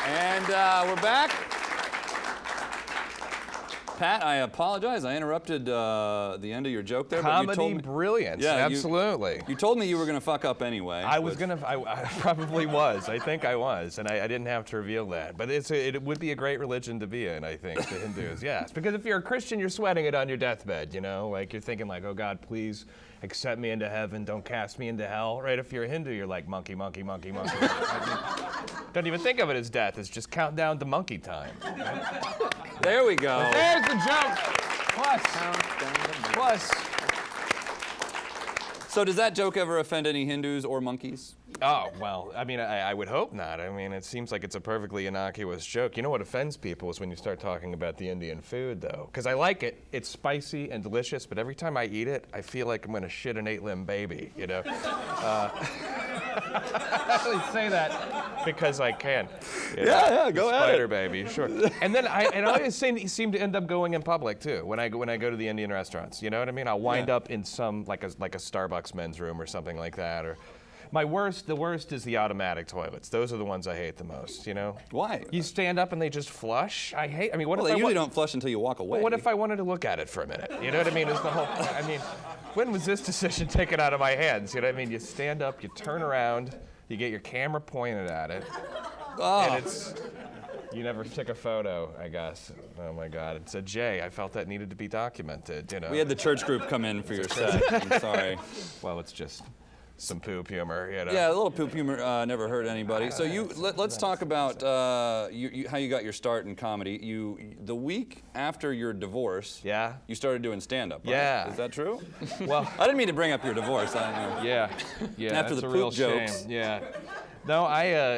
And we're back. Pat, I apologize. I interrupted the end of your joke there. Comedy but you told me, brilliance, yeah, absolutely. You told me you were going to fuck up anyway. I probably was. I think I was, and I didn't have to reveal that. But it would be a great religion to be in, I think, the Hindus, yes. Because if you're a Christian, you're sweating it on your deathbed, you know? Like, you're thinking like, oh God, please accept me into heaven, don't cast me into hell, right? If you're a Hindu, you're like, monkey, monkey, monkey, monkey. Don't even think of it as death, it's just count down to monkey time. Right? There we go. But there's the joke. Plus. So does that joke ever offend any Hindus or monkeys? Oh, well, I mean, I would hope not. I mean, it seems like it's a perfectly innocuous joke. You know what offends people is when you start talking about the Indian food, though. Because I like it. It's spicy and delicious, but every time I eat it, I feel like I'm going to shit an 8-limb baby, you know? I only say that because I can. Yeah, go ahead. Spider baby, sure. And then I always seem to end up going in public too when I go to the Indian restaurants. You know what I mean? I'll wind up in some like a Starbucks men's room or something like that. Or the worst is the automatic toilets. Those are the ones I hate the most. You know? Why? You stand up and they just flush. I mean, what well, if they usually don't flush until you walk away. Well, what if I wanted to look at it for a minute? You know what I mean? Is the whole. I mean, when was this decision taken out of my hands? You know what I mean? You stand up, you turn around. You get your camera pointed at it, and you never took a photo, I guess. Oh my God, it's a J. I felt that needed to be documented, you know. We had the church group come in for your set. I'm sorry. Well, it's just some poop humor, you know. Yeah, a little poop humor never hurt anybody. So let's talk about how you got your start in comedy. The week after your divorce, yeah, you started doing stand-up. Right? Yeah, is that true? Well, I didn't mean to bring up your divorce. Yeah. After that's the a real poop jokes. shame. Yeah. No,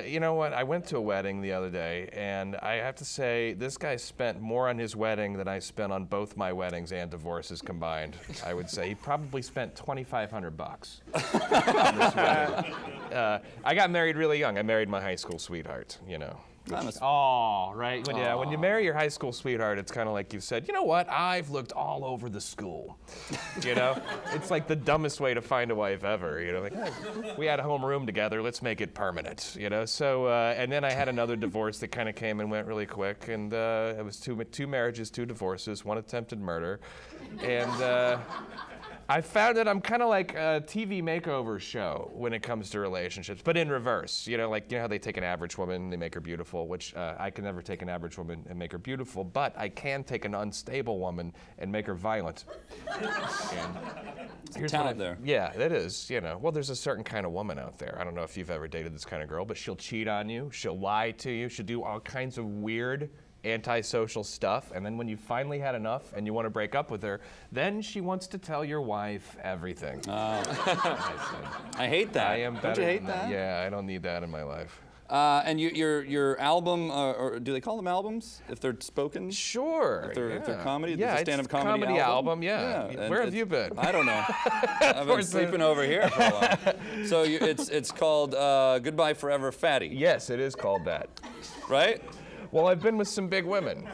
you know what? I went to a wedding the other day, and I have to say, this guy spent more on his wedding than I spent on both my weddings and divorces combined. I would say he probably spent $2,500 on this wedding. I got married really young. I married my high school sweetheart. You know. Oh, right. When you marry your high school sweetheart, it's kind of like you've said, you know what? I've looked all over the school. You know, it's like the dumbest way to find a wife ever. You know, like hey, we had a homeroom together. Let's make it permanent. You know. So and then I had another divorce that kind of came and went really quick, and it was two marriages, 2 divorces, 1 attempted murder, and. I found that I'm kind of like a TV makeover show when it comes to relationships, but in reverse. You know, like, you know how they take an average woman and they make her beautiful, which I can never take an average woman and make her beautiful, but I can take an unstable woman and make her violent. And here's talent there. Yeah, it is, you know. Well, there's a certain kind of woman out there. I don't know if you've ever dated this kind of girl, but she'll cheat on you, she'll lie to you, she'll do all kinds of weird antisocial stuff, and then when you finally had enough and you want to break up with her, then she wants to tell your wife everything. I hate that. Don't you hate that? Yeah, I don't need that in my life. And your album, or do they call them albums if they're spoken? Sure. If they're comedy? Yeah, it's a stand-up it's a comedy album. Yeah. Yeah. Where have you been? I don't know. I've been sleeping over here for a while. So it's called Goodbye Forever Fatty. Yes, it is called that. Right? Well, I've been with some big women.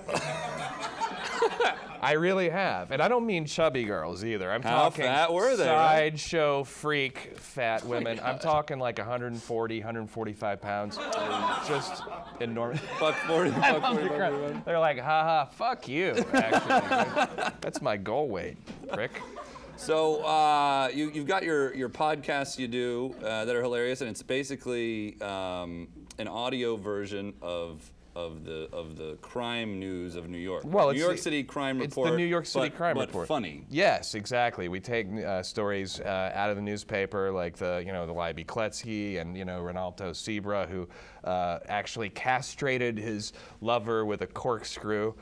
I really have. And I don't mean chubby girls either. I'm talking fat were they, sideshow freak fat women. I'm talking like 140, 145 pounds. Just enormous. Buck 40, buck 40, buck 40. They're like, haha, fuck you, actually. That's my goal weight, prick. So you've got your podcasts you do that are hilarious, and it's basically an audio version of the crime news of New York. Well, New York City Crime Report. It's the New York City Crime Report. Report. But funny. Yes, exactly. We take stories out of the newspaper, like the Libby Kletsky and Ronaldo Sebra, who actually castrated his lover with a corkscrew.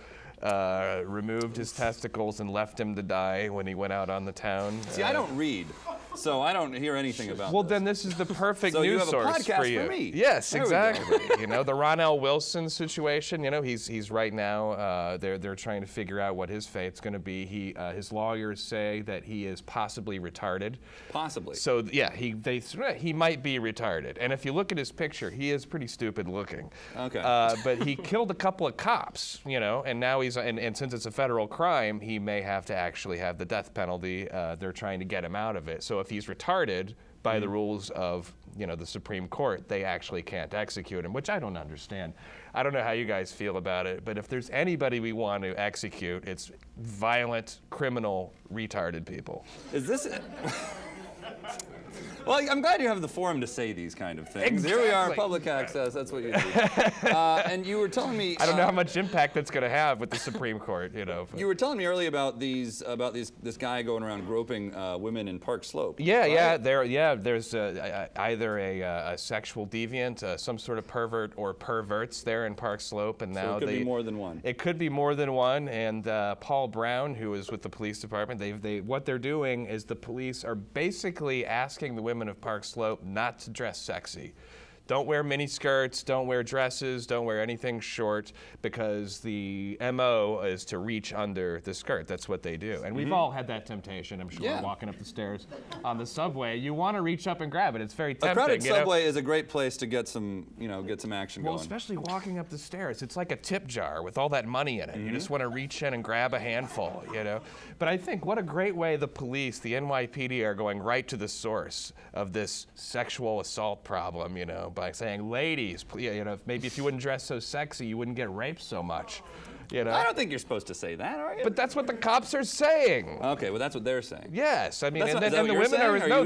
Removed his testicles and left him to die when he went out on the town. See, I don't read, so I don't hear anything about Well, this. then this is the perfect so news you have source a podcast for you. For me. Yes, there exactly. The Ronell Wilson situation. He's right now. They're trying to figure out what his fate's going to be. His lawyers say that he is possibly retarded. Possibly. So yeah, he might be retarded. And if you look at his picture, he is pretty stupid looking. Okay. But he killed a couple of cops. And now he's and since it's a federal crime, he may have to actually have the death penalty. They're trying to get him out of it. So if he's retarded by the rules of you know, the Supreme Court, they actually can't execute him, which I don't understand. I don't know how you guys feel about it, but if there's anybody we want to execute, it's violent, criminal, retarded people. Is this? Well, I'm glad you have the forum to say these kind of things. Exactly. Here we are, public access. That's what you do. And you were telling me. I don't know how much impact that's going to have with the Supreme Court, you know. But. You were telling me earlier about this guy going around groping women in Park Slope. Yeah, right? There's either a sexual deviant, some sort of pervert or perverts there in Park Slope, and now so it could be more than one. It could be more than one, and Paul Brown, who is with the police department, what they're doing is the police are basically asking the women of Park Slope not to dress sexy. Don't wear mini skirts, don't wear dresses, don't wear anything short, because the MO is to reach under the skirt. That's what they do. And we've all had that temptation, I'm sure, walking up the stairs on the subway. You want to reach up and grab it. It's very tempting. A crowded subway is a great place to get some, action going. Well, especially walking up the stairs. It's like a tip jar with all that money in it. You just want to reach in and grab a handful, you know. But I think what a great way the police, the NYPD, are going right to the source of this sexual assault problem, you know, by saying, ladies, maybe if you wouldn't dress so sexy, you wouldn't get raped so much. You know? I don't think you're supposed to say that, are you? But that's what the cops are saying. Okay, well, that's what they're saying. Yes, I mean, and the women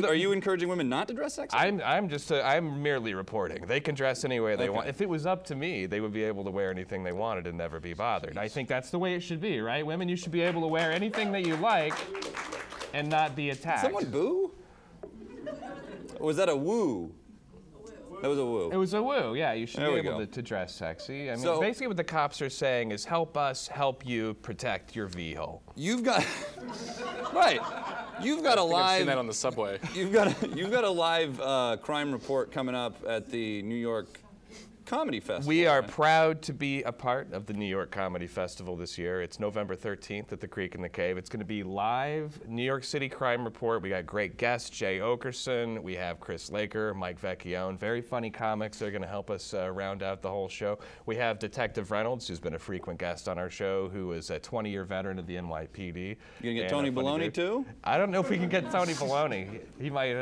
are you encouraging women not to dress sexy? I'm merely reporting. They can dress any way they want. If it was up to me, they would be able to wear anything they wanted and never be bothered. I think that's the way it should be, right? Women, you should be able to wear anything that you like and not be attacked. Did someone boo? Or was that a woo? That was a woo. It was a woo, yeah. You should be able to dress sexy. I mean, basically what the cops are saying is help us help you protect your V-hole. You've got, right. You've got a live. I've seen that on the subway. You've got a live crime report coming up at the New York Comedy Festival. We are proud to be a part of the New York Comedy Festival this year. It's November 13th at the Creek and the Cave. It's going to be live New York City Crime Report. We got great guests, Jay Okerson. We have Chris Laker, Mike Vecchione. Very funny comics that are going to help us round out the whole show. We have Detective Reynolds, who's been a frequent guest on our show, who is a 20-year veteran of the NYPD. You going to get Tony Baloney, too? I don't know if we can get Tony Baloney. He might,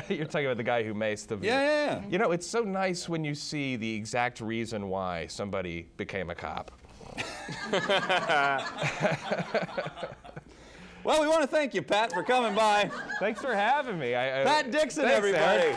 you're talking about the guy who maced the... Yeah. You know, it's so nice when you see the exact reason why somebody became a cop. Well, we want to thank you, Pat, for coming by. Thanks for having me. Pat Dixon, thanks, everybody. Eric.